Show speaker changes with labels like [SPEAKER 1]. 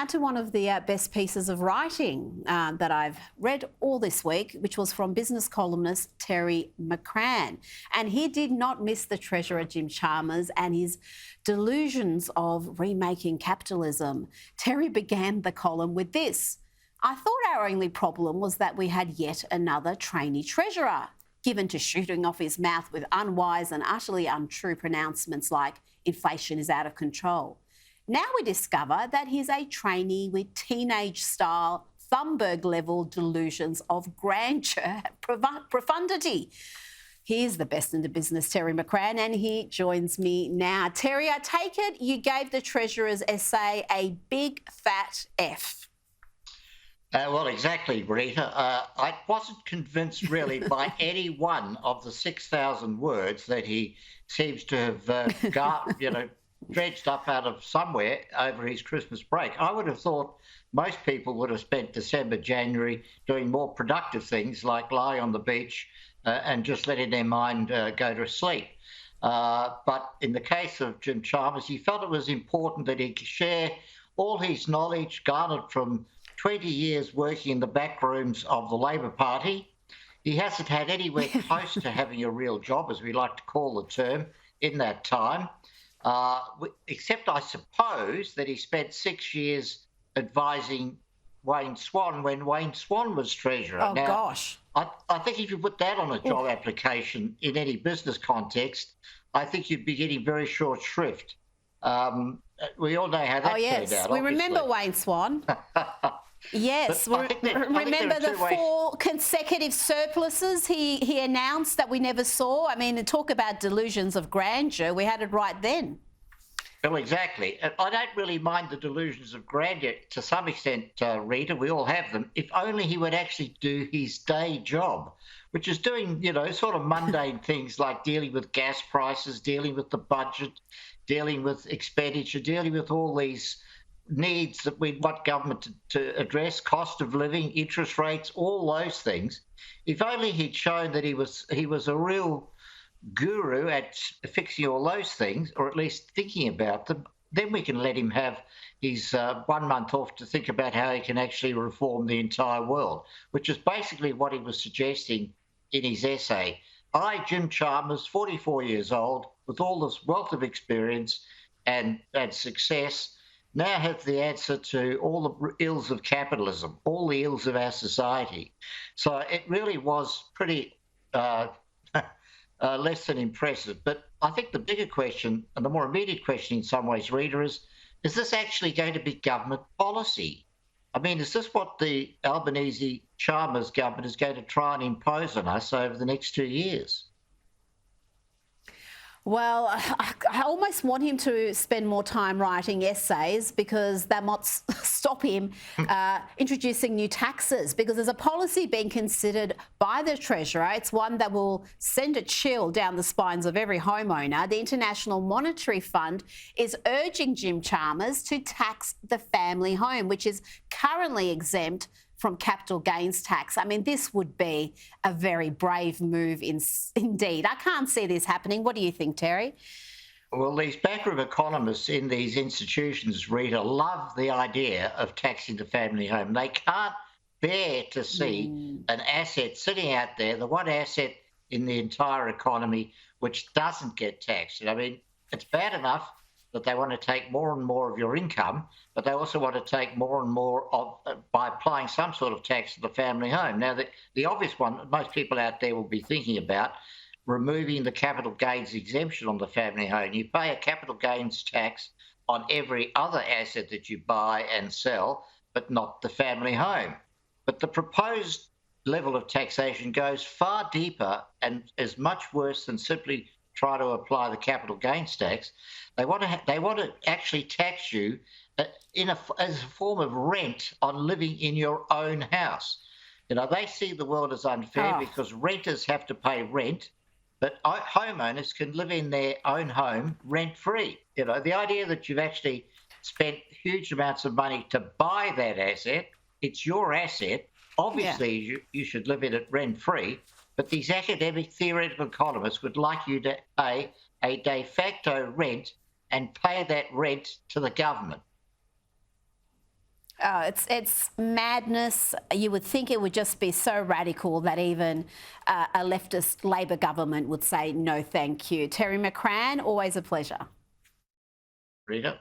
[SPEAKER 1] To one of the best pieces of writing that I've read all this week, which was from business columnist Terry McCrann. And he did not miss the Treasurer Jim Chalmers and his delusions of remaking capitalism. Terry began the column with this: "I thought our only problem was that we had yet another trainee treasurer, given to shooting off his mouth with unwise and utterly untrue pronouncements like inflation is out of control. Now we discover that he's a trainee with teenage-style, Thunberg-level delusions of grandeur, profundity." Here's the best in the business, Terry McCrann, and he joins me now. Terry, I take it you gave the Treasurer's essay a big fat F.
[SPEAKER 2] Well, exactly, Rita. I wasn't convinced really by any one of the 6,000 words that he seems to have dredged up out of somewhere over his Christmas break. I would have thought most people would have spent December, January doing more productive things like lying on the beach and just letting their mind go to sleep. But in the case of Jim Chalmers, he felt it was important that he share all his knowledge garnered from 20 years working in the back rooms of the Labor Party. He hasn't had anywhere close to having a real job, as we like to call the term, in that time. Except I suppose that he spent 6 years advising Wayne Swan when Wayne Swan was Treasurer.
[SPEAKER 1] Oh, now, gosh.
[SPEAKER 2] I think if you put that on a job application in any business context, I think you'd be getting very short shrift. We all know how that turned out.
[SPEAKER 1] We remember Wayne Swan. Yes, remember the 4 consecutive surpluses he announced that we never saw? I mean, talk about delusions of grandeur. We had it right then.
[SPEAKER 2] Well, exactly. I don't really mind the delusions of grandeur to some extent, Rita. We all have them. If only he would actually do his day job, which is doing, sort of mundane things like dealing with gas prices, dealing with the budget, dealing with expenditure, dealing with all these needs that we want government to address, cost of living, interest rates, all those things. If only he'd shown that he was a real guru at fixing all those things, or at least thinking about them, then we can let him have his 1 month off to think about how he can actually reform the entire world, which is basically what he was suggesting in his essay. I, Jim Chalmers, 44 years old, with all this wealth of experience and success, now have the answer to all the ills of capitalism, all the ills of our society. So it really was pretty less than impressive. But I think the bigger question, and the more immediate question in some ways, Rita, is this actually going to be government policy? I mean, is this what the Albanese-Chalmers government is going to try and impose on us over the next 2 years?
[SPEAKER 1] Well, I almost want him to spend more time writing essays because that might stop him introducing new taxes, because there's a policy being considered by the Treasurer. It's one that will send a chill down the spines of every homeowner. The International Monetary Fund is urging Jim Chalmers to tax the family home, which is currently exempt from capital gains tax. I mean, this would be a very brave move indeed. I can't see this happening. What do you think, Terry?
[SPEAKER 2] Well, these backroom economists in these institutions, Rita, love the idea of taxing the family home. They can't bear to see an asset sitting out there, the one asset in the entire economy which doesn't get taxed. I mean, it's bad enough that they want to take more and more of your income, but they also want to take more and more of by applying some sort of tax to the family home. Now, the obvious one that most people out there will be thinking about, removing the capital gains exemption on the family home. You pay a capital gains tax on every other asset that you buy and sell, but not the family home. But the proposed level of taxation goes far deeper and is much worse than simply try to apply the capital gains tax. They want to actually tax you as a form of rent on living in your own house. They see the world as unfair because renters have to pay rent, but homeowners can live in their own home rent-free. The idea that you've actually spent huge amounts of money to buy that asset, it's your asset. Obviously, you should live in it rent-free. But these academic theoretical economists would like you to pay a de facto rent and pay that rent to the government.
[SPEAKER 1] It's madness. You would think it would just be so radical that even a leftist Labor government would say no thank you. Terry McCrann, always a pleasure.
[SPEAKER 2] Rita.